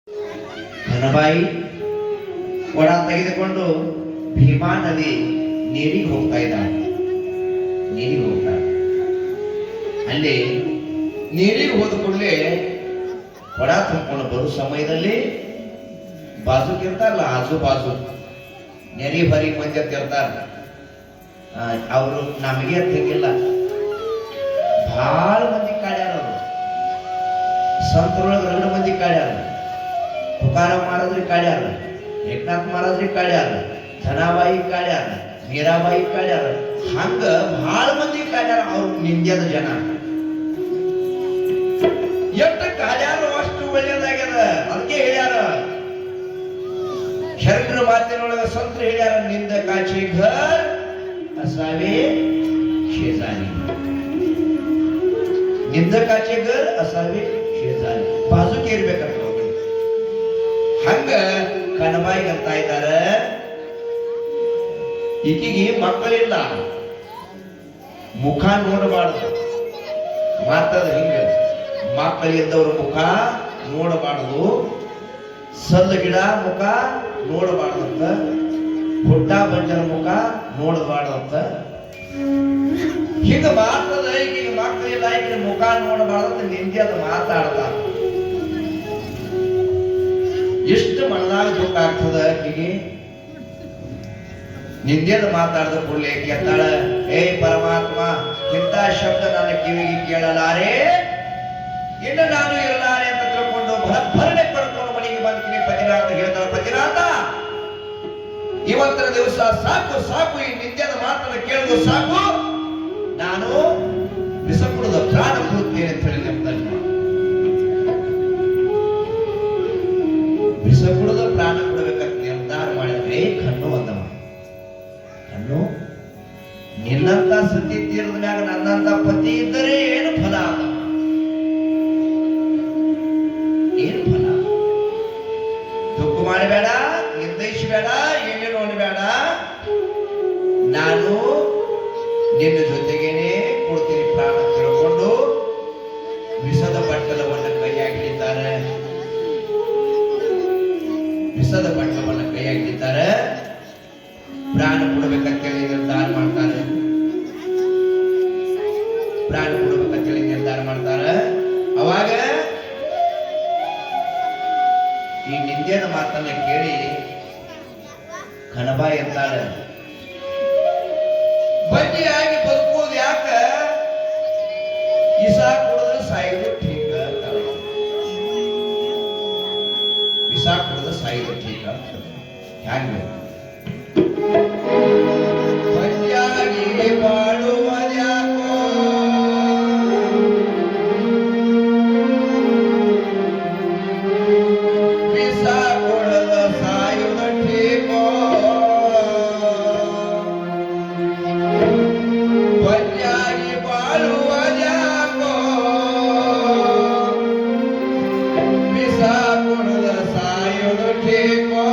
ಘನಬಾಯಿ ಕೊಡ ತೆಗೆದುಕೊಂಡು ಭೀಮಾ ನದಿ ನೀರಿಗೆ ಹೋಗ್ತಾ ಇದ್ದಾಳೆ. ನೀರಿಗೆ ಹೋಗ್ತಾಳೆ. ಅಲ್ಲಿ ನೀರಿಗೆ ಹೋದ ಕೂಡಲೇ ಕೊಡ ತುಂಬಿಕೊಂಡು ಬರೋ ಸಮಯದಲ್ಲಿ ಬಾಜುಕಿರ್ತಾರಲ್ಲ, ಆಜು ಬಾಜು ನೆರಿ ಬರಿ ಮಂದಿ ಅಂತ ಇರ್ತಾರ. ಅವರು ನಮಗೆ ತೆಗಿಲ್ಲ, ಬಹಳ ಮಂದಿ ಕಾಡ್ಯಾರ. ಅವರು ಸಂತರೊಳಗೆ 2 ಮಂದಿ ಕಾಡ್ಯಾರ. ತುಕಾರಾಮ್ ಮಹಾರಾಜ್ರಿಗೆ ಕಾಡ್ಯಾರ, ಏಕನಾಥ್ ಮಹಾರಾಜ್ರಿಗೆ ಕಾಡ್ಯಾರ, ಧನಾಬಾಯಿ ಕಾಡ್ಯಾರ, ಮೀರಾಬಾಯಿ ಕಾಡ್ಯಾರ. ಹಂಗ ಬಹಳ ಮಂದಿ ಕಾಡ್ಯಾರ. ಅವ್ರು ನಿಂದ್ಯದ ಜನ ಎಷ್ಟು ಕಾಡ್ಯಾರು ಅಷ್ಟು ಒಳ್ಳೇದಾಗ್ಯದ. ಅದಕ್ಕೆ ಹೇಳ್ಯಾರ, ಶರಣರ ಮಾತಿನೊಳಗ ಸಂತರು ಹೇಳ್ಯಾರ, ನಿಂದ ಕಾಚಿ ಘರ್ ಅಸಾವೆ ಶೇಜಾರಿ. ನಿಂದ ಕಾಚಿ ಘರ್ ಅಸಾವೆ ಶೇಜಾರಿ. ಬಾಜುಕೆ ಇರ್ಬೇಕಂತ. ಹಂಗ ಕಣಬಾಯಿಗೆ ಅಂತ ಇದ್ದಾರ, ಈಕಿಗೆ ಮಕ್ಕಳಿಲ್ಲ, ಮುಖ ನೋಡಬಾರ್ದು. ಮಾತದ ಹಿಂಗ, ಮಕ್ಕಳಿದ್ದವ್ರ ಮುಖ ನೋಡಬಾರ್ದು, ಸಲ್ಲ ಗಿಡ ಮುಖ ನೋಡಬಾರ್ದಂತ, ಹುಟ್ಟ ಬಂಜರ ಮುಖ ನೋಡಬಾರ್ದಂತ. ಹಿಂಗ ಮಾತದ ಈಗಿನ ಮಕ್ಕಳಿಲ್ಲ, ಈಗಿನ ಮುಖ ನೋಡಬಾರ್ದಂತ ನಿಂದ್ಯದ ಮಾತಾಡ್ತಾರ. ಎಷ್ಟು ಮನದಾಗ ದುಃಖ ಆಗ್ತದ ಆಕೆಗೆ. ನಿಂದ್ಯದ ಮಾತಾಡಿದ ಕೂಡಲೇ ಕೇಳ್ತಾಳ, ಏ ಪರಮಾತ್ಮ, ಇಂಥ ಶಬ್ದ ನನ್ನ ಕಿವಿಗೆ ಕೇಳಲಾರೆ, ಇನ್ನು ನಾನು ಇರಲಾರೆ ಅಂತ ತಿಳ್ಕೊಂಡು ಭರಣೆ ಪಡ್ಕೊಂಡು ಮನೆಗೆ ಬಂದ್ಕಿನಿ. ಪತಿನಾಥ ಹೇಳ್ತಾಳ, ಪತಿನಾಥ ಇವತ್ತಿನ ದಿವಸ ಸಾಕು ಸಾಕು, ಈ ನಿಂದ್ಯದ ಮಾತನ್ನು ಕೇಳಿದ್ರು ಸಾಕು, ನಾನು ವಿಷ ಕುಡಿದ ಪ್ರಾಣ ಕೊಡುತ್ತೇನೆ ಅಂತ ಹೇಳಿ ನೆಮ್ಮದಲ್ಲಿ ವಿಷ ಕುಡಿದ ಪ್ರಾಣ ಕೊಡಬೇಕಂತ ನಿರ್ಧಾರ ಮಾಡಿದ್ರೆ ಕಣ್ಣು ಅಂದವ. ಕಣ್ಣು, ನಿನ್ನಂತ ಸತಿ ತೀರದ ಮ್ಯಾಗ ನನ್ನಂತ ಪತಿ ಇದ್ದರೆ ಏನು ಫಲ? ಏನು ಫಲ? ದುಃಖ ಮಾಡಬೇಡ, ನಿರ್ದೇಶಿಸಬೇಡ, ಏನೇನು ಅನ್ಬೇಡ. ನಾನು ನಿನ್ನ ಜೊತೆಗೇನೆ ಕೊಡ್ತೀನಿ ಪ್ರಾಣ ತಿಳ್ಕೊಂಡು ವಿಷದ ಬಟ್ಟಲವನ್ನು ಕೈಯಾಗಿ ಹಿಡಿತಾರೆ. ವಿಷದ ಬಟ್ಟಲವನ್ನು ಕೈಯಾಗಿ ಹಿಡಿತಾರೆ. ಪ್ರಾಣ ಕೊಡಬೇಕಂತೇಳಿ ನಿರ್ಧಾರ ಮಾಡ್ತಾರೆ. ಪ್ರಾಣ ಕೊಡಬೇಕಂತೇಳಿ ನಿರ್ಧಾರ ಮಾಡ್ತಾರೆ. ಅವಾಗ ಈ ನಿಂದ್ಯದ ಮಾತನ್ನ ಕೇಳಿ ಕಣಬಾಯಿ ಅಂತಾಳೆ, ಬಡ್ಡಿಯಾಗಿ ಬದುಕುವುದು ಯಾಕ? ವಿಷ ಕುಡಿದ್ರೆ ಸಾಯಿದು ಠೀಕ ಅಂತಾಳೆ. ವಿಷ ಕುಡಿದ್ರೆ ಸಾಯಿದು ಠೀಕ ಅಂತ ಹ್ಯಾಂಗ? ಬಡ್ಡಿಯಾಗಿ ಬಾಳುವುದ್ಯಾಕೋ, ವಿಷ ಕುಡಿದ ಸಾಯುವುದ ಠೀಕೋ. ಬಡ್ಡಿಯಾಗಿ ಬಾಳುವುದ್ಯಾಕೋ, ವಿಷ ಕುಡಿದ ಸಾಯುವುದ ಠೀಕೋ.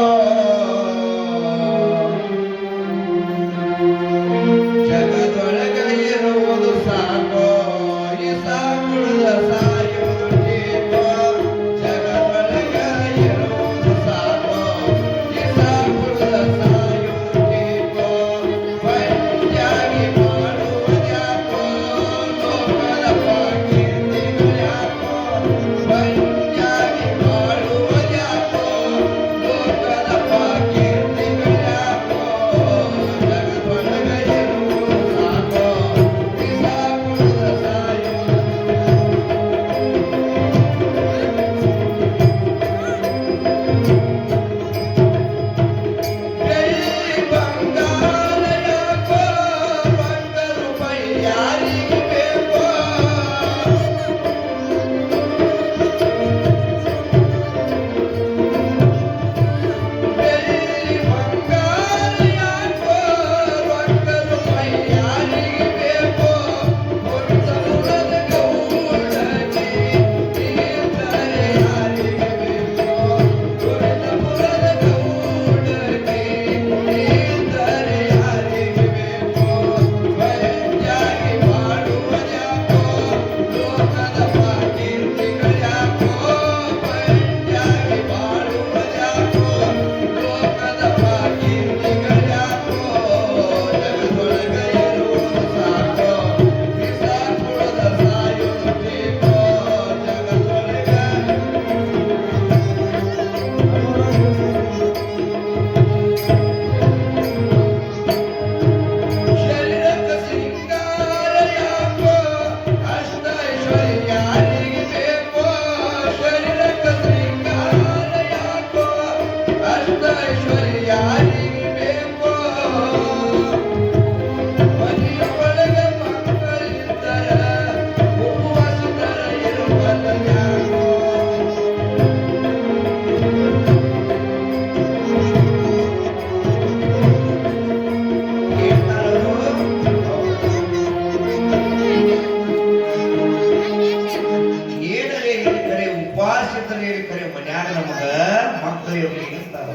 ನನಗ ಮಕ್ಕಳು ಇರ್ಲಿಕ್ಕೆ ಅಂತಾರ.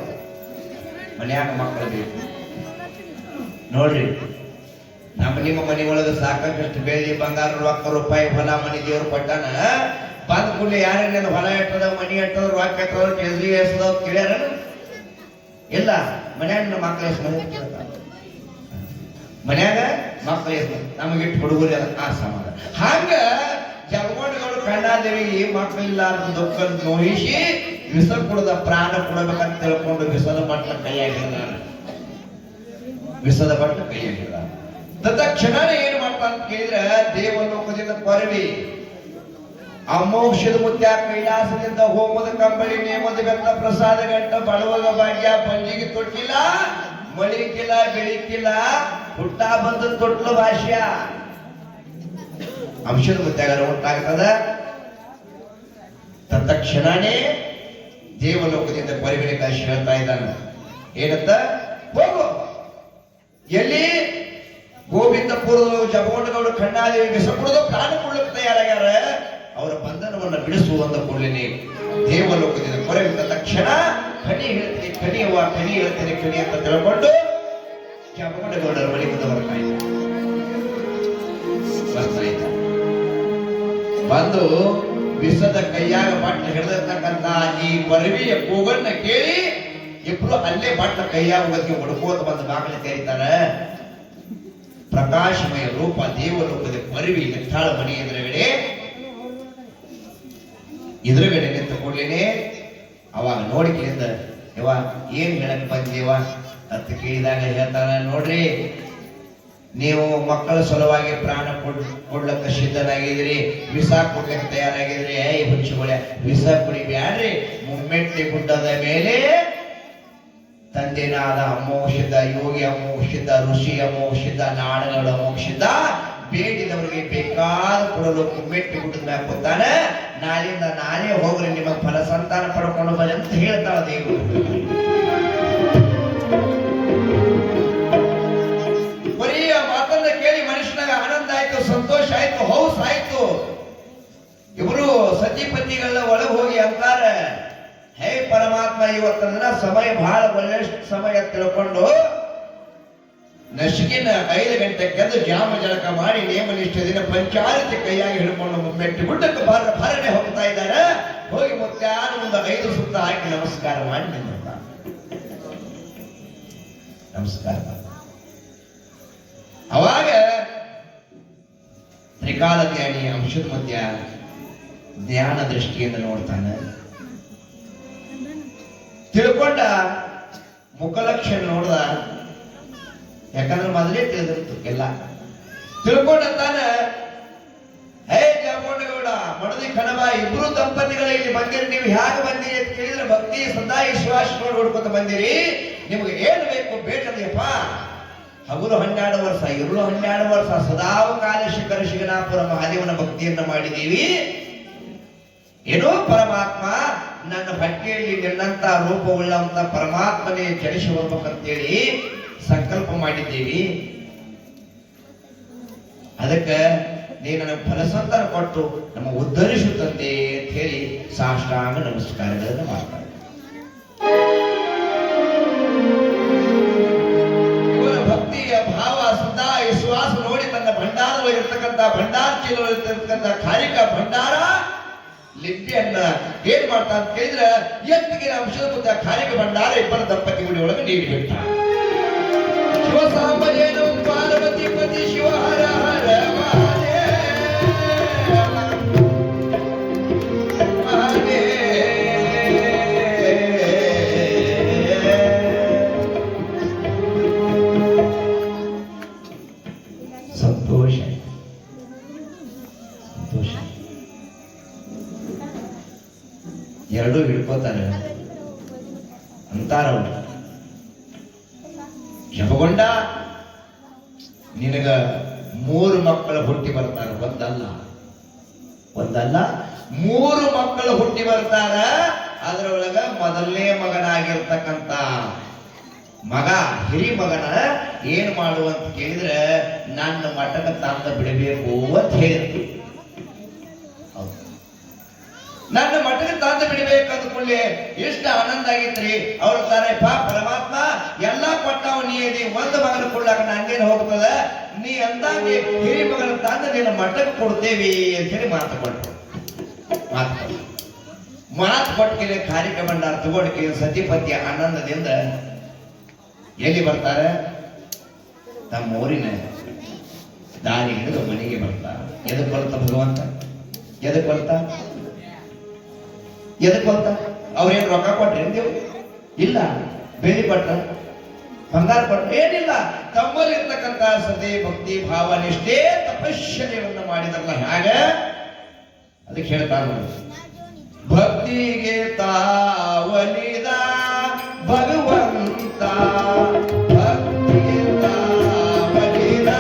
ಮನ್ಯಾಗ ಮಕ್ಕಳು ಬೇಕು ನೋಡ್ರಿ. ನಿಮ್ಮ ಮನೆ ಒಳಗೆ ಸಾಕಷ್ಟು ಬೆಳ್ಳಿ ಬಂಗಾರ ರೊಕ್ಕ ರೂಪಾಯಿ ಹೊಲ ಮನೆ ದೇವ್ರು ಕೊಟ್ಟಾನ. ಬಂದ ಕೂಡಲೇ ಯಾರೇನೇನು ಹೊಲ ಇಟ್ಟದ ಮನಿ ಇಟ್ಟದ ರೊಕ್ಕ ಇಟ್ಟದ ಕೆಲ್ಸಿ ಎಸದ ಕೇಳ್ಯಾರ ಇಲ್ಲ. ಮನ್ಯಾಗ ಮಕ್ಕಳು ಎಷ್ಟು ಮಂದಿ ಕೇಳ್ತಾರ. ಮನ್ಯಾಗ ಮಕ್ಕಳು ಎಷ್ಟು ನಮಗಿಟ್ಟು ಹುಡುಗರು ಆ ಸಮಾನ. ಹಂಗ ಜಗಗೊಂಡಗಳು ಕಂಡಾದೇವಿಗೆ ಮಕ್ಕಳಿಲ್ಲ ಅಂತ ದುಃಖ ನೋಯಿಸಿ ವಿಷ ಕುಡದ ಪ್ರಾಣ ಕೊಡಬೇಕಂತ ತಿಳ್ಕೊಂಡು ವಿಷದ ಬಟ್ಲ ಕೈಯಾಗಿಲ್ಲ. ವಿಷದ ಬಟ್ಲ ಕೈಯಾಗಿಲ್ಲ. ತತ್ಕ್ಷಣ ಏನ್ ಮಾಡ್ತಾ ಅಂತ ಕೇಳಿದ್ರೆ ದೇವಲೋಕದಿಂದ ಕೊರವಿ ಅಮೋಕ್ಷದ ಮುತ್ಯ ಕೈಲಾಸದಿಂದ ಹೋಮದ ಕಂಬಳಿ ನೇಮದ ಬೆತ್ತ ಪ್ರಸಾದ ಗಂಟ ಬಡವಗ ಭಾಗ್ಯ ಪಂಜಿಗೆ ತೊಟ್ಟಿಲ್ಲ ಮಳಿಕಿಲ್ಲ ಬೆಳಿಕಿಲ್ಲ ಹುಟ್ಟ ಬಂದ ತೊಟ್ಲು ಭಾಷ್ಯ ಅಂಶದ ಮುತ್ಯಾಗ ಉಂಟಾಗ್ತದ. ತತ್ಕ್ಷಣನೇ ದೇವಲೋಕದಿಂದ ಕೊರವಿನ ಕಾಶಿ ಹೇಳ್ತಾ ಇದ್ದಾನ ಏನಂತ, ಹೋಗು ಎಲ್ಲಿ ಗೋವಿಂದಪುರದ ಜಗಗೊಂಡಗೌಡ ಖಂಡಾದೇವಿ ವಿಷ ಕುಡಿದು ಪ್ರಾಣ ಕೊಡ್ಲಿಕ್ಕೆ ತಯಾರಾಗ್ಯಾರ. ಅವರ ಬಂಧನವನ್ನು ಬಿಡಿಸುವಂತ ಕೂಡಲೇ ದೇವಲೋಕದಿಂದ ಕೊರವಿದ್ದ ತಕ್ಷಣ ಕಣಿ ಹೇಳ್ತೀನಿ ಕಣಿಯವ್ವ ಕಣಿ ಹೇಳ್ತೀನಿ ಕಣಿ ಅಂತ ತಿಳ್ಕೊಂಡು ಜಗಗೊಂಡಗೌಡರ ಮನೆ ಮುಂದೆ ಬರ್ತಾ ಇದ್ದ. ಬಂದು ವಿಷದ ಕೈಯಾಗ ಬಾಟ್ಲ ಹಿಡಿದಿರ್ತಕ್ಕಂತ ಈ ಕೊರವಿಯ ಕೂಗನ್ನ ಕೇಳಿ ಇಬ್ರು ಅಲ್ಲೇ ಬಾಟ್ಲ ಕೈಯಾಗ ಹೋಗೋದಕ್ಕೆ ಹೊಡ್ಕೋತ ಬಂದು ಬಾಗಿಲು ತೆರೀತಾರ. ಪ್ರಕಾಶಮಯ ರೂಪ ದೇವಲೋಕದ ಕೊರವಿ ನಿಂತಾಳ ಮನೆ ಎದುರುಗಡೆ ನಿಂತ ಕೂಡಲೇನೆ ಅವಾಗ ನೋಡಿಕೆಯಿಂದ ಯವ್ವ ಏನ್ ಹೇಳಕ್ ಬಂದೇವ ಅಂತ ಕೇಳಿದಾಗ ಹೇಳ್ತಾರ, ನೋಡ್ರಿ ನೀವು ಮಕ್ಕಳ ಸಲುವಾಗಿ ಪ್ರಾಣ ಕೊಡ್ಲಕ್ಕ ಸಿದ್ಧನಾಗಿದ್ರಿ, ವಿಷ ಕೊಡ್ಲಿಕ್ಕೆ ತಯಾರಾಗಿದ್ರಿ. ಹುಚ್ಚುಗಳೇ ವಿಷ ಕುಡಿಬ್ಯಾಡ್ರಿ. ಮುಮ್ಮೆಟ್ಟಿ ಗುಡ್ಡದ ಮೇಲೆ ತಂದೆನಾದ ಅಮೋಕ್ಷಿತ, ಯೋಗಿ ಅಮೋಕ್ಷಿತ, ಋಷಿ ಅಮೋಕ್ಷಿತ, ನಾಡಗಳ ಅಮೋಕ್ಷಿತ, ಬೇಡಿದವರಿಗೆ ಬೇಕಾದ ಕೊಡಲು ಮುಮ್ಮೆಟ್ಟಿ ಗುಡ್ಡದ ಮ್ಯಾಗ ಕೂತಾನೆ. ನಾಳಿಂದ ನಾನೇ ಹೋಗ್ರಿ ನಿಮಗೆ ಫಲ ಸಂತಾನ ಪಡ್ಕೊಂಡು ಬನ್ನಿ ಅಂತ ಹೇಳ್ತಾಳ ದೇವರು. ಬರೀ ಆ ಮಾತನ್ನ ಕೇಳಿ ಮನುಷ್ಯನಾಗ ಆನಂದ ಆಯ್ತು, ಸಂತೋಷ ಆಯ್ತು, ಹೌಸ್ ಆಯ್ತು. ಇವರು ಸತಿಪತಿಗಳ ಒಳಗೆ ಹೋಗಿ ಅಂತಾರ, ಹೇ ಪರಮಾತ್ಮ ಇವತ್ತಿನ ಸಮಯ ಬಹಳ ಒಳ್ಳೆ ಸಮಯ ತಿಳ್ಕೊಂಡು ನಶಿಗಿನ 5 ಗಂಟೆಗೆದ್ದು ಜಾಮ ಜಳಕ ಮಾಡಿ ನೇಮ ನಿಷ್ಠೆದಿನ ಪಂಚಾರತಿ ಕೈಯಾಗಿ ಹಿಡ್ಕೊಂಡು ಮುಮ್ಮೆಟ್ಟಿ ಗುಡ್ಡಕ್ಕೆ ಭರಣೆ ಹೋಗ್ತಾ ಇದ್ದಾರೆ. ಹೋಗಿ ಮುತ್ಯಾನ ಒಂದು 5 ಸುತ್ತ ಹಾಕಿ ನಮಸ್ಕಾರ ಮಾಡಿ ನಿಂತ ನಮಸ್ಕಾರ. ಅವಾಗ ತ್ರಿಕಾಲ ಜ್ಞಾನಿ ಅಂಶದ ಮಧ್ಯ ಜ್ಞಾನ ದೃಷ್ಟಿಯಿಂದ ನೋಡ್ತಾನೆ. ತಿಳ್ಕೊಂಡ ಮುಖಲಕ್ಷಣ ನೋಡ್ದ, ಯಾಕಂದ್ರೆ ಮೊದಲೇ ತಿಳಿದಿರ್ತು ಎಲ್ಲ. ತಿಳ್ಕೊಂಡಂತಾನ, ಹೇ ಜಗಗೊಂಡಗೌಡ ಮಡದಿ ಕಣವ ಇಬ್ರು ದಂಪತಿಗಳ ಇಲ್ಲಿ ಬಂದಿರಿ, ನೀವು ಹೇಗೆ ಬಂದಿರಿ ಅಂತ ಕೇಳಿದ್ರೆ ಭಕ್ತಿ ಸದಾ ವಿಶ್ವಾಸ ನೋಡಿ ಹುಡ್ಕೊತ ಬಂದಿರಿ, ನಿಮ್ಗೆ ಏನು ಬೇಕು ಬೇಕದಪ್ಪ. ಹಗುಲು 12 ವರ್ಷ ಇರುಳು 12 ವರ್ಷ ಸದಾವಕಾಲ ಶಿಖರ ಶಿವನಾಪುರ ಮಹಾದೇವನ ಭಕ್ತಿಯನ್ನ ಮಾಡಿದ್ದೀವಿ. ಏನೋ ಪರಮಾತ್ಮ ನನ್ನ ಹೊಟ್ಟೆಯಲ್ಲಿ ನಿನ್ನಂತ ರೂಪವುಳ್ಳಂತ ಪರಮಾತ್ಮನೇ ಜನಿಸಿ ಹೋಗ್ಬೇಕಂತೇಳಿ ಸಂಕಲ್ಪ ಮಾಡಿದ್ದೀವಿ. ಅದಕ್ಕೆ ನೀನು ನನಗೆ ಫಲಸಂತಾನ ಕೊಟ್ಟು ನಮ್ಮ ಉದ್ಧರಿಸುತ್ತಂತೆ ಅಂತ ಹೇಳಿ ಸಾಷ್ಟಾಂಗ ನಮಸ್ಕಾರಗಳನ್ನು ಮಾಡ್ತಾರೆ. ಇವರ ಭಕ್ತಿಯ ಭಾವ ಸದಾ ವಿಶ್ವಾಸ ನೋಡಿ ತನ್ನ ಭಂಡಾರವಾಗಿರ್ತಕ್ಕಂಥ ಭಂಡಾರ ಚೀಲವಾಗಿರ್ತಕ್ಕಂಥ ಕಾರಿಕ ಭಂಡಾರ ಲಿಂಬಿಯನ್ನ ಏನ್ ಮಾಡ್ತಾ ಅಂತ ಕೇಳಿದ್ರೆ ಎತ್ತಿಗೆ ಅಂಶದ ಮುಂದೆ ಕಾರಿಕ ಭಂಡಾರ ಇಬ್ಬರ ದಂಪತಿ ಗುಡಿ ಒಳಗೆ ನೀಡಿ ಬಿಟ್ಟ. ಶಿವಸಾಂಬಜೇನ ಪಾರ್ವತಿ ಪತಿ ಶಿವ ಹರ ಹರ ಸಂತೋಷ ಸಂತೋಷ ಎರಡೂ ಹಿಡ್ಕೋತಾರೆ ಅಂತಾರವ್ರು. ಜಪಗೊಂಡ ನಿನಗ 3 ಮಕ್ಕಳು ಹುಟ್ಟಿ ಬರ್ತಾರ, ಒಂದಲ್ಲ 3 ಮಕ್ಕಳು ಹುಟ್ಟಿ ಬರ್ತಾರ. ಅದರೊಳಗ ಮೊದಲನೇ ಮಗನಾಗಿರ್ತಕ್ಕಂಥ ಮಗ ಹಿರಿ ಮಗನ ಏನ್ ಮಾಡುವಂತ ಕೇಳಿದ್ರೆ ನನ್ನ ಮಠಕ್ಕೆ ತಂದ ಬಿಡಬೇಕು ಅಂತ ಹೇಳಿದ್ರು. ನನ್ನ ಮಠಕ್ಕೆ ತಂದು ಬಿಡ್ಬೇಕಂದ ಕೂಡಲೇ ಇಷ್ಟ ಆನಂದ ಆಗಿತ್ರಿ. ಅವ್ರ ತಾರೆ ಪರಮಾತ್ಮ ಎಲ್ಲಾ ಕೊಟ್ಟವ ನೀ ಒಂದು ಮಗನ ಕೊಡ್ಲಾಕ ನಂಗೇನು ಹೋಗ್ತದ, ನೀ ಅಂದಾಗೆ ಹಿರಿ ಮಗನ ತಂದು ನೀನು ಮಠಕ್ಕೆ ಕೊಡ್ತೇವಿ ಅಂತ ಹೇಳಿ ಮಾತು ಕೊಟ್ಟು ಕೊಟ್ಟಿಗೆ ಕಾರ್ಯಕ್ರಮ ತಗೊಂಡ್ಕೆ ಸತಿಪತಿಯ ಆನಂದದಿಂದ ಎಲ್ಲಿ ಬರ್ತಾರೆ? ತಮ್ಮ ಊರಿನ ದಾರಿ ಹಿಡಿದು ಮನೆಗೆ ಬರ್ತಾರೆ. ಎದಕ್ ಕೊಲ್ತ ಭಗವಂತ? ಎದಕ್ ಕೊಲ್ತ? ಅವ್ರೇನು ರೊಕ್ಕ ಕೊಟ್ರಿ ನೀವು? ಇಲ್ಲ. ಬೇಲಿ ಕೊಟ್ಟ, ಬಂಗಾರ ಕೊಟ್ಟ, ಏನಿಲ್ಲ. ತಮ್ಮಲ್ಲಿರ್ತಕ್ಕಂಥ ಸತಿ ಭಕ್ತಿ ಭಾವ ನಿಷ್ಠೆ ತಪಶ್ಚರ್ಯವನ್ನು ಮಾಡಿದ್ರಲ್ಲ, ಹಾಗ ಅದಕ್ಕೆ ಹೇಳ್ತಾರ, ಭಕ್ತಿಗೆ ತಾವಲಿದ ಭಗವಂತ, ಭಕ್ತಿಗೆ ತಾವಲಿದ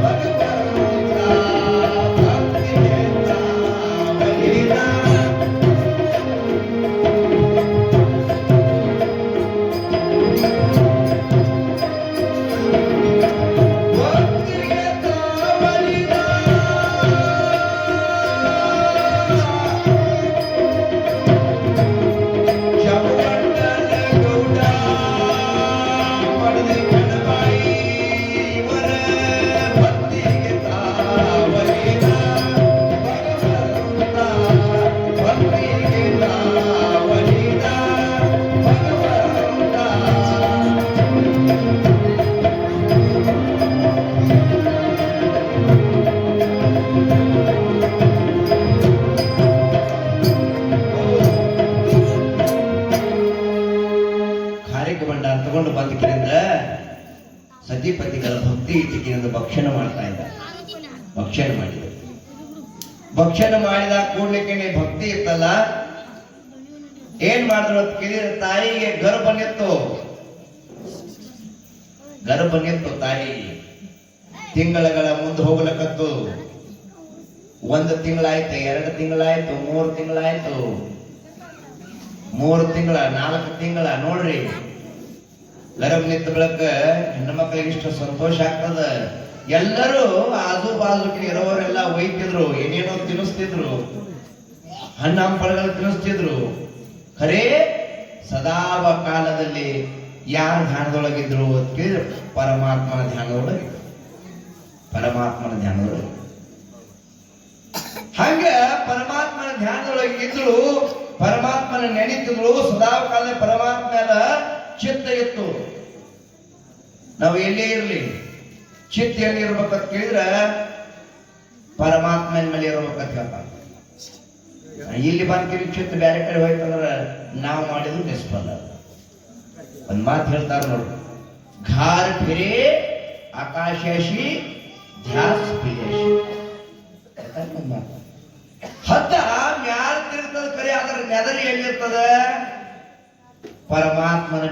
ಭಗವಂತ, ಭಕ್ತಿಗೆ ತಾವಲಿದ. ತಗೊಂಡು ಬಂದಕ್ಕಿಂತ ಸತಿಪತಿಗಳ ಭಕ್ತಿ ಇದ್ದಕ್ಕಿಂತ ಭಕ್ಷಣ ಮಾಡ್ತಾ ಇದ್ದ. ಭಕ್ಷಣ ಮಾಡಿದ ಕೂಡ್ಲಿಕ್ಕೆ ಭಕ್ತಿ ಇತ್ತಲ್ಲ, ಏನ್ ಮಾಡಿದ್ರು ಅಂತ ಕೇಳಿದ್ರೆ ತಾಯಿಗೆ ಗರ್ಭ ನಿತ್ತು ತಾಯಿ ತಿಂಗಳ ಮುಂದೆ ಹೋಗ್ಲಕತ್ತು. 1 ತಿಂಗಳಾಯ್ತು, 2 ತಿಂಗಳಾಯ್ತು, 3 ತಿಂಗಳಾಯ್ತು, 3 ತಿಂಗಳ, 4 ತಿಂಗಳ. ನೋಡ್ರಿ, ಗರ್ಭ ನಿಂತ ಬಳಕ ಹೆಣ್ಣು ಮಕ್ಕಳಿಗೆ ಇಷ್ಟು ಸಂತೋಷ ಆಗ್ತದ. ಎಲ್ಲರೂ ಆಜು ಬಾಜು ಇರೋರೆಲ್ಲ ಒಯ್ತಿದ್ರು, ಏನೇನೋ ತಿನ್ನಿಸ್ತಿದ್ರು, ಹಣ್ಣು ಹಂಪಳಗಳು ತಿನ್ನಿಸ್ತಿದ್ರು. ಖರೇ ಸದಾವ ಕಾಲದಲ್ಲಿ ಯಾರ ಧ್ಯಾನದೊಳಗಿದ್ರು ಅಂತ ಕೇಳಿದ್ರೆ ಪರಮಾತ್ಮನ ಧ್ಯಾನದೊಳಗೆ. ಹಂಗ ಪರಮಾತ್ಮನ ಧ್ಯಾನದೊಳಗಿದ್ರು, ಪರಮಾತ್ಮನ ನೆನೀತಿದ್ರು. ಸದಾವ ಕಾಲದಲ್ಲಿ ಪರಮಾತ್ಮ ಚಿತ್ತ ಇತ್ತು. ನಾವು ಎಲ್ಲೇ ಇರಲಿ ಚಿತ್ತ ಎಲ್ಲಿ ಇರ್ಬೇಕಂತ ಕೇಳಿದ್ರ ಪರಮಾತ್ಮನ ಮೇಲೆ ಇರ್ಬೇಕಂತ ಹೇಳ್ತಾರೆ. ಇಲ್ಲಿ ಬಂದ್ಕಿರಿ ಚಿತ್ತ ಬೇರೆ ಕಡೆ ಹೋಯ್ತಂದ್ರ ನಾವು ಮಾಡಿದ್ರು ನಿಷ್ಫಲ. ಒಂದ್ ಮಾತು ಹೇಳ್ತಾರ ನೋಡ್ರಿ, ಘಾರ್ ಫಿರೇ ಆಕಾಶಿ ಧ್ಯಾಸ್ ಫಿರೇಶಿ. ಹತ್ತ ಮ್ಯಾಲ ತಿರ್ತದ ಕರೆ, ಅದರ ನೆದರಿ ಎಲ್ಲಿರ್ತದ? ಪರಮಾತ್ಮನ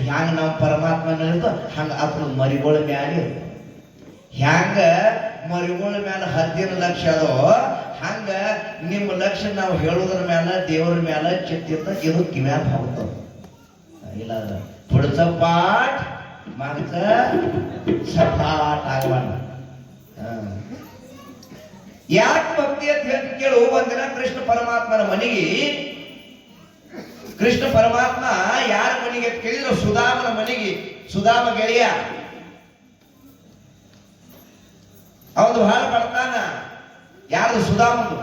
ಹ್ಯಾಂಗ ನಾವು ಪರಮಾತ್ಮನ ಇರ್ತೋ ಹಂಗ ಅದ್ರ ಮರಿಗಳ ಮ್ಯಾಲ ಇರ್ತ. ಹ್ಯಾಂಗ ಮರಿಗಳ ಮ್ಯಾಲ 10 ಲಕ್ಷ ಅದೋ ಹಂಗ ನಿಮ್ಮ ಲಕ್ಷ ನಾವು ಹೇಳುವುದ್ರ ಮ್ಯಾಲ ದೇವರ ಮ್ಯಾಲ ಚಿತ್ತ ಇದು ಕಿವ್ಯಾಗ ಹೋಗ್ತದ. ಇಲ್ಲ पुढचा पाठ मागचा सपाट ಆಗವಣ. ಯಾಕೆ ಭಕ್ತಿ ಅಂತ ಹೇಳಿ ಕೇಳು. ಒಂದಿನ ಕೃಷ್ಣ ಪರಮಾತ್ಮನ ಮನೆಗೆ, ಕೃಷ್ಣ ಪರಮಾತ್ಮ ಯಾರ ಮನೆಗೆ ಕೇಳಿದ್ರು? ಸುಧಾಮನ ಮನೆಗೆ. ಸುಧಾಮ ಗೆಳೆಯ, ಅವನು ಬಹಳ ಬಡತಾನ. ಯಾರು? ಸುಧಾಮನು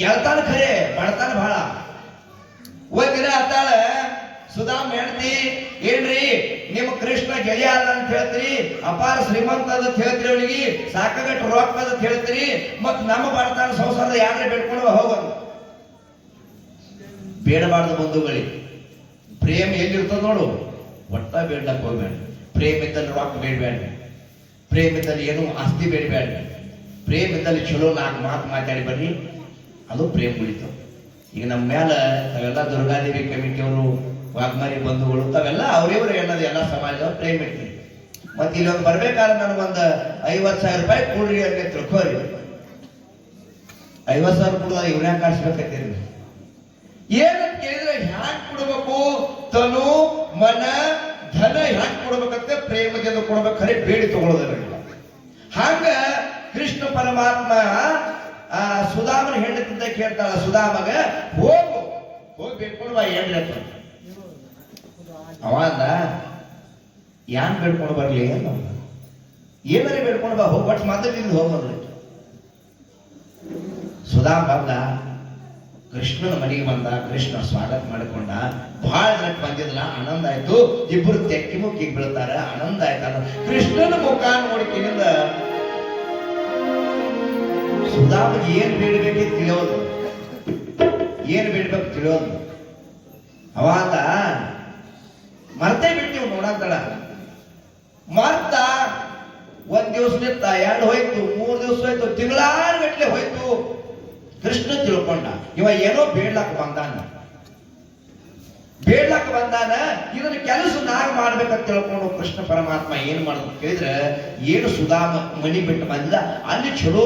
ಗೆಳತಾನ, ಖರೆ ಬಡತಾನ ಬಹಳ. ಒಂದಿನ ಆತಾಳ ಸುಧಾಮ್ ಹೇಳ್ತಿ, ಏನ್ರಿ ನಿಮ್ಮ ಕೃಷ್ಣ ಗೆಳೆಯ ಅಲ್ಲ ಅಂತ ಹೇಳ್ತೀರಿ, ಅಪಾರ ಶ್ರೀಮಂತ ಅಂತ ಹೇಳ್ತೀರಿ, ಅವನಿಗೆ ಸಾಕಾಗಟ್ಟು ರೊಕ್ಕ ಅಂತ ಹೇಳ್ತೀರಿ, ಮತ್ ನಮ್ಮ ಬಡತಾನ ಸಂಸಾರದ ಯಾರೇ ಬೇಡ್ಕೊಂಡು ಹೋಗೋದು. ಬೇಡಬಾರ್ದು ಬಂಧುಗಳಿಗೆ. ಪ್ರೇಮ ಎಲ್ಲಿರ್ತದ ನೋಡು, ಒಟ್ಟ ಬೇಡ್ಲಕ್ಕೆ ಹೋಗ್ಬೇಡ. ಪ್ರೇಮ ಇದ್ದಲ್ಲಿ ರೊಕ್ಕ ಬೇಡಬೇಡ, ಪ್ರೇಮ ಇದ್ದಲ್ಲಿ ಏನು ಆಸ್ತಿ ಬೇಡಬೇಡ, ಪ್ರೇಮ ಇದ್ದಲ್ಲಿ ಚಲೋ 4 ಮಾತು ಮಾತಾಡಿ ಬರ್ರಿ, ಅದು ಪ್ರೇಮ ಉಳಿತು. ಈಗ ನಮ್ಮ ಮ್ಯಾಲ ತಾವೆಲ್ಲ ದುರ್ಗಾದೇವಿ ಕಮಿಟಿಯವರು, ವಾಗ್ಮಾರಿ ಬಂಧುಗಳು, ತಾವೆಲ್ಲ ಅವ್ರಿವ್ರು ಎನ್ನೋದು ಎಲ್ಲ ಸಮಾಜದವ್ರು ಪ್ರೇಮ ಇರ್ತೀವಿ. ಮತ್ತೆ ಇಲ್ಲೊಂದು ಬರ್ಬೇಕಾದ್ರೆ ನನಗೊಂದು 50,000 ರೂಪಾಯಿ ಕೊಡ್ರಿ ಅಂತ ತಿಳ್ಕೋರಿ. 50,000 ಕೊಡುವ ಇವ್ರ್ಯಾಗ ಕಾಡ್ಸ್ಬೇಕೈತಿರಿ. ಏನಂತ ಕೇಳಿದ್ರೆ ಹ್ಯಾಂಗ್ ಕೊಡ್ಬೇಕು? ತನು ಮನ ಧನ ಹ್ಯಾಂಗ್ ಕೊಡ್ಬೇಕಂತೆ ಪ್ರೇಮದಿಂದ ಕೊಡ್ಬೇಕು, ಖರೆ ಬೇಡಿ ತಗೊಳ್ಳೋದಿಲ್ಲ. ಹಂಗ ಕೃಷ್ಣ ಪರಮಾತ್ಮ ಸುಧಾಮನ ಹೆಂಡತಿದ್ದ ಕೇಳ್ತಾಳ ಸುಧಾಮಗ, ಹೋಗು ಹೋಗಿ ಬೇಡ್ಕೊಂಡು ಬಾ ಏನ್ರಿ ಅಂತ. ಅವ ಅಂದ, ಯಾನ್ ಬೇಡ್ಕೊಂಡು ಬರ್ಲಿ ಏನಾರ ಬೇಡ್ಕೊಂಡು ಬಾ, ಹೋಗಿ ಬಟ್ ಮಾತಾಡಿದ್ದು ಹೋಗ್ಬರ್ಲಿ. ಸುಧಾಮ್ ಬಂದ, ಕೃಷ್ಣನ ಮನೆಗೆ ಬಂದ. ಕೃಷ್ಣ ಸ್ವಾಗತ ಮಾಡಿಕೊಂಡ. ಬಹಳ ಜನಕ್ಕೆ ಬಂದಿದ್ಲ, ಆನಂದ ಆಯ್ತು. ಇಬ್ಬರು ತೆಕ್ಕಿ ಮುಕ್ಕಿಗೆ ಬೀಳ್ತಾರ, ಆನಂದ ಆಯ್ತಲ್ಲ. ಕೃಷ್ಣನ ಮುಖ ನೋಡಿಕಿನಿಂದ ಸುಧಾಮಗೆ ಏನ್ ಬೇಡಬೇಕು ತಿಳಿಯೋದು, ಏನ್ ಬೇಡ್ಬೇಕು ತಿಳಿಯೋದು. ಅವ ಅಂದ, ಮರ್ತೇ ಬಿಟ್ಟಿವ್ ನೋಡಂತಳ. ಮರ್ತ ಒಂದ್ ದಿವಸ ನಿಂತ, 2 ಹೋಯ್ತು, 3 ದಿವಸ ಹೋಯ್ತು, ತಿಂಗಳಾರು ಗಟ್ಲೆ ಹೋಯ್ತು. ಕೃಷ್ಣ ತಿಳ್ಕೊಂಡ, ಇವ ಏನೋ ಬೇಡ್ಲಕ್ ಬಂದಾನ, ಇದನ್ನ ಕೆಲಸ ನಾಗ ಮಾಡ್ಬೇಕಂತ ತಿಳ್ಕೊಂಡು ಕೃಷ್ಣ ಪರಮಾತ್ಮ ಏನ್ ಮಾಡ್ಬೇಕು ಕೇಳಿದ್ರೆ, ಏನು ಸುಧಾಮ ಮನಿ ಬಿಟ್ಟು ಬಂದಿಲ್ಲ, ಅಲ್ಲಿ ಚಲೋ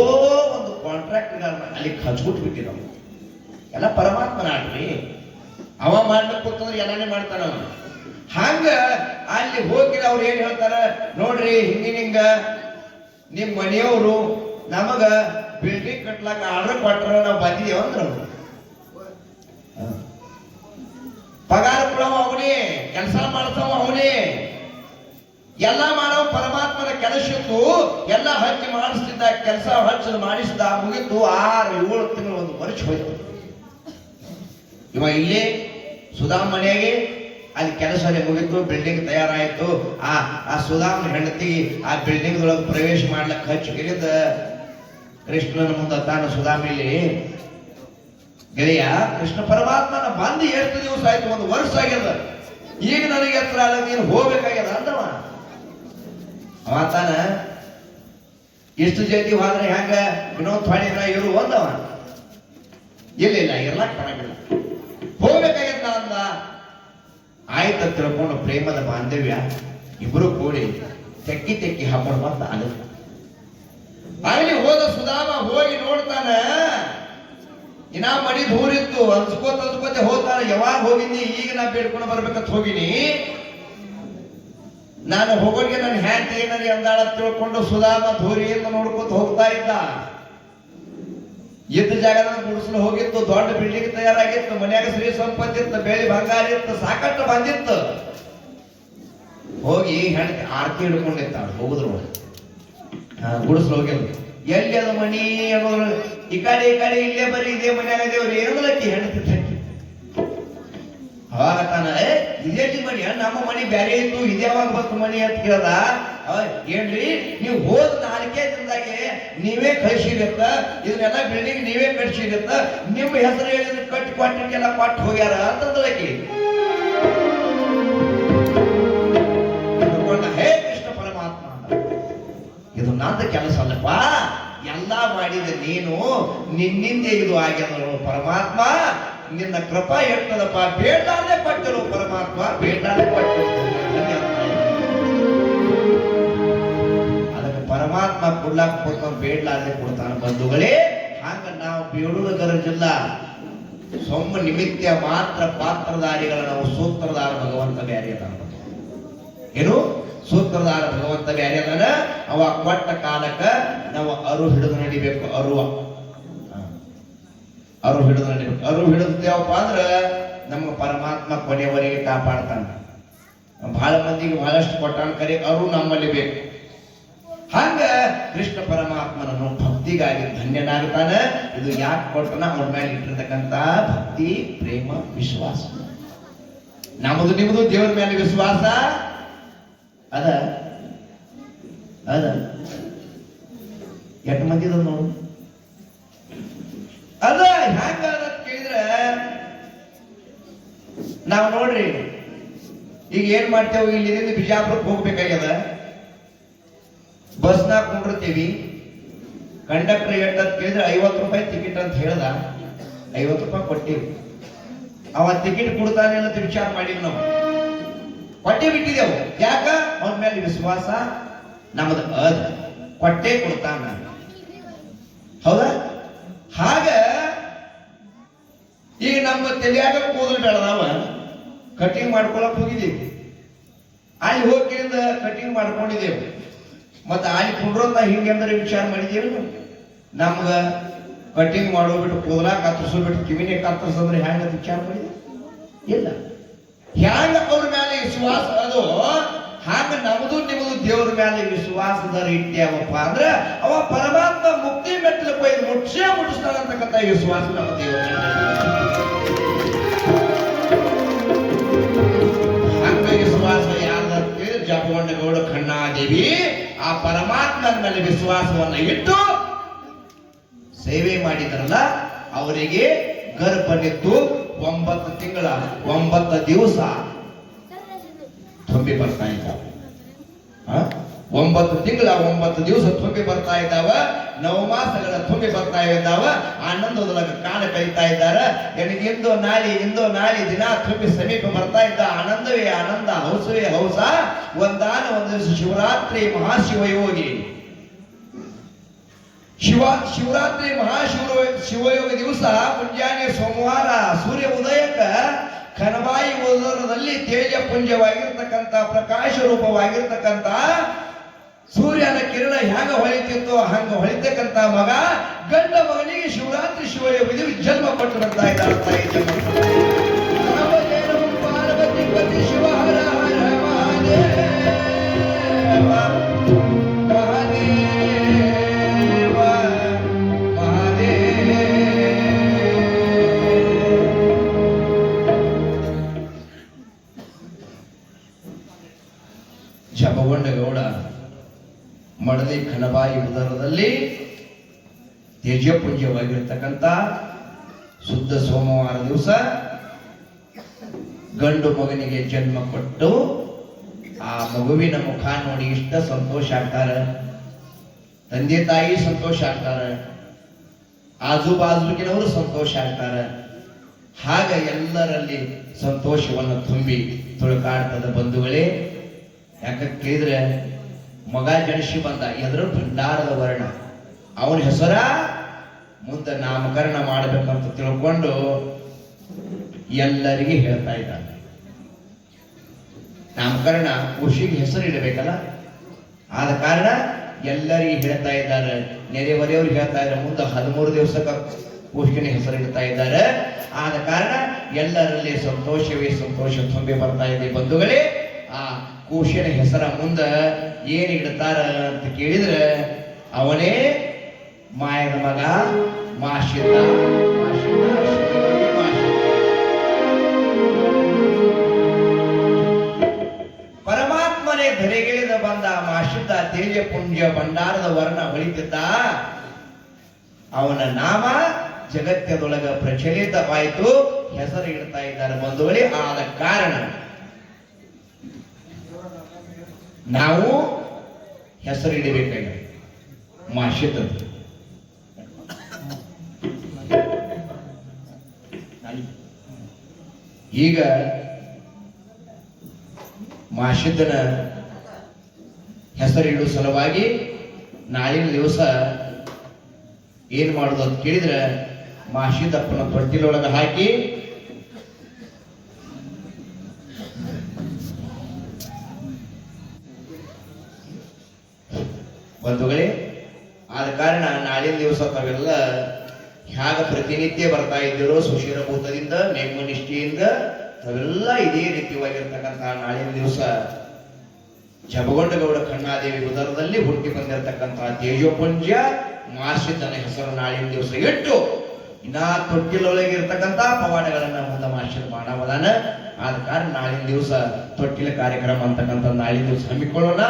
ಒಂದು ಕಾಂಟ್ರಾಕ್ಟ್ ಅಲ್ಲಿ ಹಚ್ಬಿಟ್ಟು ಬಿಟ್ಟಿದ. ಎಲ್ಲ ಪರಮಾತ್ಮನ ಆಡ್ರಿ, ಅವ ಮಾಡ್ಬೇಕು ಅಂತಂದ್ರೆ ಎಲ್ಲಾನೇ ಮಾಡ್ತಾನ. ಹಂಗ ಅಲ್ಲಿ ಹೋಗಿ ಅವ್ರು ಏನ್ ಹೇಳ್ತಾರ ನೋಡ್ರಿ, ಹಿಂಗ ನಿಮ್ ಮನೆಯವರು ನಮಗ ಬಿಲ್ಡಿಂಗ್ ಕಟ್ಲಾಕ ಆರ್ಡರ್ ಕೊಟ್ರ ನಾವು ಬಂದಿದೇವ ಅಂದ್ರ, ಪಗಾರ ಕೊಡವ ಅವನೇ, ಕೆಲಸ ಮಾಡ್ತಾವ ಅವನೇ, ಎಲ್ಲ ಮಾಡವ ಪರಮಾತ್ಮನ ಕೆಲಸ ಇತ್ತು. ಎಲ್ಲ ಹಚ್ಚಿ ಮಾಡಿಸ್ತಿದ್ದ, ಕೆಲಸ ಹಚ್ಚಲು ಮಾಡಿಸಿದ, ಮುಗಿತು. 6-7 ತಿಂಗಳು, 1 ವರ್ಷ ಹೋಯ್ತು. ಇವ ಇಲ್ಲಿ ಸುಧಾಮ್ ಮನೆಗೆ ಅಲ್ಲಿ ಕೆಲಸ ಮುಗಿತು, ಬಿಲ್ಡಿಂಗ್ ತಯಾರಾಯಿತು. ಆ ಸುಧಾಮ್ ಹೆಂಡತಿ ಆ ಬಿಲ್ಡಿಂಗ್ ಒಳಗೆ ಪ್ರವೇಶ ಮಾಡ್ಲಿಕ್ಕೆ ಹಚ್ಚಿದ ಕೃಷ್ಣನ ಮುಂದೆ ತಾನು ಸುಧಾಮಿಲಿ, ಗೆಳೆಯ ಕೃಷ್ಣ ಪರಮಾತ್ಮನ ಬಂದು ಎಷ್ಟು ದಿವಸ ಆಯ್ತು, 1 ವರ್ಷ ಆಗ್ಯದ, ಈಗ ನನಗೆ ಎತ್ತರ ಆಗ ನೀನು ಹೋಗ್ಬೇಕಾಗ್ಯದ ಅಂದವ. ಅವ ತಾನ ಎಷ್ಟು ಜಲ್ದಿ ಹೋದ್ರೆ ಹೆಂಗ ಇನ್ನೊಂದು ಥೋಡೆ ದಿನ ಇರು ಅಂದವ. ಇಲ್ಲ ಇರ್ಲಾಕ್ ಕಾಣಂಗಿಲ್ಲ, ಹೋಗ್ಬೇಕಾಗ್ಯದ ಅಂದ. ಆಯ್ತ ತಿಳ್ಕೊಂಡು ಪ್ರೇಮದ ಬಾಂಧವ್ಯ ಇಬ್ರು ಕೂಡಿ ತೆಕ್ಕಿ ಹಾಕೊಂಡು ಬಂದ. ಅಲ್ಲಿ ಹೋದ ಸುಧಾಮ ಹೋಗಿ ನೋಡ್ತಾನ, ಇನ್ನ ಮಡಿ ದೂರಿತ್ತು. ಅನ್ಸ್ಕೋತೆ ಹೋಗ್ತಾನ, ಯಾವಾಗ ಹೋಗಿನಿ, ಈಗ ನಾ ಬೇಡ್ಕೊಂಡು ಬರ್ಬೇಕಂತ ಹೋಗಿನಿ. ನಾನು ಹೋಗೋರಿಗೆ ನನ್ನ ಹ್ಯಾಂಡ್ ಏನಾರಿ ಅಂದಾಳ ತಿಳ್ಕೊಂಡು ಸುಧಾಮ ಧೂರಿಯಿಂದ ನೋಡ್ಕೊತ ಹೋಗ್ತಾ ಇದ್ದ. ಇದ್ದ ಜಾಗದ ಗುಡಿಸಲು ಹೋಗಿತ್ತು, ದೊಡ್ಡ ಬಿಲ್ಡಿಂಗ್ ತಯಾರಾಗಿತ್ತು, ಮನ್ಯಾಗ ಶ್ರೀ ಸಂಪತ್ತಿತ್ತು, ಬೆಳ್ಳಿ ಬಂಗಾರ ಇತ್ತು, ಸಾಕಷ್ಟು ಬಂದಿತ್ತು. ಹೋಗಿ ಹೆಂಡತಿ ಆರ್ತಿ ಹಿಡ್ಕೊಂಡಿರ್ತಾಳ. ಹೋಗುದ್ರು ಗುಡಿಸಲು ಹೋಗಿಲ್ಲ, ಎಲ್ಲಿ ಅದು ಮಣಿ ಅನ್ನೋದ್ರ ಈ ಕಡೆ ಇಲ್ಲೇ ಬರೀ ಇದೇ ಮನ್ಯಾಗ ದೇವ್ರು ಏನಲಕ್ಕಿ ಹೆಂಡತಿ ತಕ್ಕಿ. ಅವಾಗ ತಾನ ಇದೇಟಿ ಮಣಿ, ನಮ್ಮ ಮಣಿ ಬ್ಯಾರೆ ಇತ್ತು, ಇದ್ಯಾವಾಗ ಬಂತು ಮಣಿ ಅಂತ ಕೇಳ್ದ. ಏನ್ರಿ ನೀವು ಹೋದ 4 ದಿನದಾಗೆ ನೀವೇ ಕಳಿಸಿರತ್ತ, ಇದನ್ನೆಲ್ಲ ಬಿಲ್ಡಿಂಗ್ ನೀವೇ ಕಟ್ಸಿರತ್ತ, ನಿಮ್ಮ ಹೆಸರು ಹೇಳಿದ್ರೆ ಕಟ್ಟಿ ಕ್ವಾಂಟಿಟಿಗೆಲ್ಲ ಕೊಟ್ಟು ಹೋಗ್ಯಾರ ಅಂತಂದಳಕಿ. ಹೇ ಕೃಷ್ಣ ಪರಮಾತ್ಮ, ಇದು ನಂದ ಕೆಲಸ ಅಲ್ಲಪ್ಪ, ಎಲ್ಲ ಮಾಡಿದ ನೀನು, ನಿನ್ನಿಂದೆ ಇದು ಆಗ್ಯದ ಪರಮಾತ್ಮ. ನಿನ್ನ ಕೃಪಾ ಇರ್ತದಪ್ಪ, ಬೇಡಾದ್ರೆ ಕೊಟ್ಟರು ಪರಮಾತ್ಮ, ಬೇಡಾದ್ರೆ ಕೊಟ್ಟರು. ಅದಕ್ಕೆ ಪರಮಾತ್ಮ ಕೊಡ್ಲಾಕ ಕೊಡ್ತಾನ, ಬೇಡಲಾದ್ರೆ ಕೊಡ್ತಾನ. ಬಂಧುಗಳೇ, ಹಾಗ ನಾವು ಬೇಡುವುದರ ಜಿಲ್ಲಾ ಸೊಮ್ಮ ನಿಮಿತ್ತ ಮಾತ್ರ ಪಾತ್ರಧಾರಿಗಳ ನಾವು ಸೂತ್ರಧಾರ ಭಗವಂತ ಬ್ಯಾರೆ ಅದಾನ. ಏನು ಸೂತ್ರಧಾರ ಭಗವಂತ ಬ್ಯಾರೆ ಅದಾನ. ಅವ ಕೊಟ್ಟ ಕಾಲಕ್ಕ ನಾವು ಅರು ಹಿಡಿದು ನಡಿಬೇಕು. ಅರು ಹಿಡಿದು ನಡಿಬೇಕು. ಅರು ಹಿಡಿದೇವಪ್ಪ ಅಂದ್ರ ನಮ್ಗೆ ಪರಮಾತ್ಮ ಕೊನೆಯವರೆಗೆ ಕಾಪಾಡ್ತಾನ. ಬಹಳ ಮಂದಿಗೆ ಬಹಳಷ್ಟು ಕೊಟ್ಟಾನ, ಕರೆ ಅರು ನಮ್ಮಲ್ಲಿ ಬೇಕು. ಹಂಗ ಕೃಷ್ಣ ಪರಮಾತ್ಮನನ್ನು ಭಕ್ತಿಗಾಗಿ ಧನ್ಯನಾಗ್ತಾನ. ಇದು ಯಾಕೆ ಕೊಟ್ಟನ, ಅವ್ರ ಮೇಲೆ ಇಟ್ಟಿರ್ತಕ್ಕಂತ ಭಕ್ತಿ, ಪ್ರೇಮ, ವಿಶ್ವಾಸ. ನಮ್ಮದು ನಿಮ್ಮದು ದೇವರ ಮೇಲೆ ವಿಶ್ವಾಸ ಅದ ಎಷ್ಟು ಮಂದಿ ನೋಡು. ಅದ ಹ್ಯಾಂಗ ಕೇಳಿದ್ರೆ ನಾವು ನೋಡ್ರಿ, ಈಗ ಏನ್ ಮಾಡ್ತೇವೆ, ಇಲ್ಲಿಂದ ಬಿಜಾಪುರಕ್ಕೆ ಹೋಗ್ಬೇಕಾಗ್ಯದ, ಬಸ್ನಾಗ ಕುಂಡಿರ್ತೀವಿ. ಕಂಡಕ್ಟರ್ ಎಷ್ಟಂತ ಕೇಳಿದ್ರೆ 50 ರೂಪಾಯಿ ಟಿಕೆಟ್ ಅಂತ ಹೇಳ್ದ. 50 ರೂಪಾಯಿ ಕೊಟ್ಟಿವಿ. ಅವ ಟಿಕೆಟ್ ಕೊಡ್ತಾನೆ ಅಂತ ವಿಚಾರ ಮಾಡಿವಿ, ನಾವು ಕೊಟ್ಟೆ ಬಿಟ್ಟಿದೆವು. ಯಾಕ? ಅವನ ಮೇಲೆ ವಿಶ್ವಾಸ ನಮ್ಮದು ಅದ, ಕೊಟ್ಟೆ ಕೊಡ್ತಾನ. ಹೌದಾ? ಹಾಗ ಈಗ ನಮ್ಮ ತಲೆಯಾಗ ಕೂದಲು ಬೆಳೆದವ, ಕಟಿಂಗ್ ಮಾಡ್ಕೊಳಕ್ ಹೋಗಿದ್ದೀವಿ. ಅಲ್ಲಿ ಹೋಗಿಂದ ಕಟಿಂಗ್ ಮಾಡ್ಕೊಂಡಿದ್ದೇವೆ. ಮತ್ತೆ ಅಲ್ಲಿ ಕುಂಡ್ರಂತ ಹಿಂಗೆ ಅಂದ್ರೆ ವಿಚಾರ ಮಾಡಿದ್ದೀವಿ. ನಮ್ಗ ಕಟಿಂಗ್ ಮಾಡೋಬಿಟ್ಟು ಕೂದಲ ಕತ್ತರಿಸ್ಬಿಟ್ಟು ಕಿವಿನೇ ಕತ್ತರಿಸಂದ್ರೆ ಹ್ಯಾಂಗ ವಿಚಾರ ಮಾಡಿದೆ ಇಲ್ಲ. ಹ್ಯಾಂಗ ಅವ್ರ ಮೇಲೆ ವಿಶ್ವಾಸ ಅದು ಹಾಗ ನಮ್ದು ನಿಮ್ದು ದೇವ್ರ ಮೇಲೆ ವಿಶ್ವಾಸದ ಇಟ್ಟ್ಯಾವಪ್ಪ ಅಂದ್ರೆ ಅವ ಪರಮಾತ್ಮ ಮುಕ್ತಿ ಮೆಟ್ಟಲು ಕೊಯ್ದು ಮುಟ್ಟಿಸ್ತಾನಂತಕ್ಕಂಥ ವಿಶ್ವಾಸ ನಮ್ಮ ದೇವರ ಹಂಗ ವಿಶ್ವಾಸ ಯಾರ್ದಂತ ಜಪಗೊಂಡಗೌಡ ಖಣ್ಣಾದೇವಿ ಆ ಪರಮಾತ್ಮನ ಮೇಲೆ ವಿಶ್ವಾಸವನ್ನ ಇಟ್ಟು ಸೇವೆ ಮಾಡಿದ್ರಲ್ಲ ಅವರಿಗೆ ಗರ್ಭನಿತ್ತು 9 ತಿಂಗಳ 9 ದಿವಸ ತುಂಬಿ ಬರ್ತಾ ಇದ್ದಾವ. 9 ತಿಂಗಳ 9 ದಿವಸ ತುಂಬಿ ಬರ್ತಾ ಇದ್ದಾವ. 9 ಮಾಸಗಳ ತುಂಬಿ ಬರ್ತಾ ಇದ್ದಾವ. ಆನಂದದೊಳಗೆ ಕಾಲ ಕಳೀತಾ ಇದ್ದಾರೆ. ಇಂದು ನಾಳಿ ದಿನ ತುಂಬಿ ಸಮೀಪ ಬರ್ತಾ ಇದ್ದ ಆನಂದವೇ ಆನಂದ, ಹೌಸವೇ ಹೌಸ. ಒಂದು ದಿವಸ ಶಿವರಾತ್ರಿ ಮಹಾಶಿವಯೋಗಿ ಶಿವರಾತ್ರಿ ಶಿವಯೋಗ ದಿವಸ ಮುಂಜಾನೆ ಸೋಮವಾರ ಸೂರ್ಯ ಉದಯಕ್ಕ ಕನಬಾಯಿ ಉದರದಲ್ಲಿ ತೇಜಪುಂಜವಾಗಿರ್ತಕ್ಕಂಥ ಪ್ರಕಾಶ ರೂಪವಾಗಿರ್ತಕ್ಕಂಥ ಸೂರ್ಯನ ಕಿರಣ ಹ್ಯಾಂಗ ಹೊಳಿತಿತ್ತೋ ಹಂಗ ಹೊಳಿತಕ್ಕಂಥ ಮಗ ಗಂಡ ಮಗನಿಗೆ ಶಿವರಾತ್ರಿ ಶಿವಯೋಗ ಜನ್ಮ ಕೊಟ್ಟು ಬರ್ತಾ ಇದ್ದಾರೆ. ತಾಯಿ ಜನ್ಮ ಪಾರ್ವತಿ ಪತಿ ಶಿವ ಹರ ಹರ ಮಹಾದೇವ ಜಪಗೊಂಡಗೌಡ ಮಡದಿ ಖನಬಾಯಿ ಉದರದಲ್ಲಿ ತೇಜಪುಂಜವಾಗಿರ್ತಕ್ಕಂಥ ಶುದ್ಧ ಸೋಮವಾರ ದಿವಸ ಗಂಡು ಮಗನಿಗೆ ಜನ್ಮ ಕೊಟ್ಟು ಆ ಮಗುವಿನ ಮುಖ ನೋಡಿ ಇಷ್ಟ ಸಂತೋಷ ಆಗ್ತಾರೆ. ತಂದೆ ತಾಯಿ ಸಂತೋಷ ಆಗ್ತಾರೆ, ಆಜು ಬಾಜುಕಿನವರು ಸಂತೋಷ ಆಗ್ತಾರೆ. ಹಾಗ ಎಲ್ಲರಲ್ಲಿ ಸಂತೋಷವನ್ನು ತುಂಬಿ ತುಳುಕಾಡ್ತದ ಬಂಧುಗಳೇ. ಯಾಕ ಕೇಳಿದ್ರೆ ಮಗ ಜನಿಸಿ ಬಂದ ಎದ್ರ ಭಂಡಾರದ ವರ್ಣ ಅವನ ಹೆಸರ ಮುಂದೆ ನಾಮಕರಣ ಮಾಡಬೇಕಂತ ತಿಳ್ಕೊಂಡು ಎಲ್ಲರಿಗೆ ಹೇಳ್ತಾ ಇದ್ದಾನೆ. ನಾಮಕರಣ ಖುಷಿಗೆ ಹೆಸರು ಇಡಬೇಕಲ್ಲ, ಆದ ಕಾರಣ ಎಲ್ಲರಿಗೆ ಹೇಳ್ತಾ ಇದ್ದಾರೆ. ನೆರೆಹೊರೆಯವ್ರಿಗೆ ಹೇಳ್ತಾ ಇದ್ದಾರೆ. ಮುಂದೆ 13 ದಿವಸಕ್ಕೆ ಖುಷಿಗೆ ಹೆಸರು ಇಡ್ತಾ ಇದ್ದಾರೆ. ಆದ ಕಾರಣ ಎಲ್ಲರಲ್ಲಿ ಸಂತೋಷವೇ ಸಂತೋಷ ತುಂಬಿ ಬರ್ತಾ ಇದೆ ಬಂಧುಗಳೇ. ಆ ಕೂಶಿನ ಹೆಸರ ಮುಂದ ಏನ್ ಇಡ್ತಾರ ಅಂತ ಕೇಳಿದ್ರೆ ಅವನೇ ಮಾಯದ ಮಗ ಮಾಶಿದ. ಪರಮಾತ್ಮನೇ ಧರೆಗಿಳಿದ ಬಂದ ಮಾಶಿದ ತೇಜಪುಂಜ ಭಂಡಾರದ ವರ್ಣ ಹೊಳಿತಿದ್ದ. ಅವನ ನಾಮ ಜಗತ್ತದೊಳಗ ಪ್ರಚಲಿತವಾಯಿತು, ಹೆಸರು ಇಡ್ತಾ ಇದ್ದಾರೆ ಬಂಧುಗಳೇ. ಆದ ಕಾರಣ ನಾವು ಹೆಸರು ಇಡಬೇಕಾಗ ಮಾಶಿದ. ಈಗ ಮಾಶಿದನ ಹೆಸರಿಡುವ ಸಲುವಾಗಿ ನಾಳಿನ ದಿವಸ ಏನ್ ಮಾಡುದು ಅಂತ ಕೇಳಿದ್ರೆ ಮಾಶಿದಪ್ಪನ ತೊಟ್ಟಿಲೊಳಗೆ ಹಾಕಿ ಬಂಧುಗಳೇ. ಆದ ಕಾರಣ ನಾಳಿನ ದಿವಸ ತಾವೆಲ್ಲ ಹ್ಯಾಗ ಪ್ರತಿನಿತ್ಯ ಬರ್ತಾ ಇದ್ದೀರೋ ಸುಶೀಲಭೂತದಿಂದ ನೇಮನಿಷ್ಠೆಯಿಂದ ತಾವೆಲ್ಲ ಇದೇ ರೀತಿಯಾಗಿರ್ತಕ್ಕಂಥ ನಾಳಿನ ದಿವಸ ಜಪಗೊಂಡಗೌಡ ಖಣ್ಣಾದೇವಿ ಉದರದಲ್ಲಿ ಹುಟ್ಟಿ ಬಂದಿರತಕ್ಕಂಥ ತೇಜೋಪುಂಜ ಮಾಶಿದನ ಹೆಸರು ನಾಳಿನ ದಿವಸ ಇಟ್ಟು ಇನ್ನ ತೊಟ್ಟಿಲೊಳಗೆ ಇರ್ತಕ್ಕಂಥ ಪವಾಡಗಳನ್ನ ಮುಂದೆ ಮಾಶಿದ ಮಾಡವದಾನ. ಆದ ಕಾರಣ ನಾಳಿನ ದಿವಸ ತೊಟ್ಟಿಲ ಕಾರ್ಯಕ್ರಮ ಅಂತಕ್ಕಂಥ ನಾಳಿನ ದಿವಸ ಹಮ್ಮಿಕೊಳ್ಳೋಣ.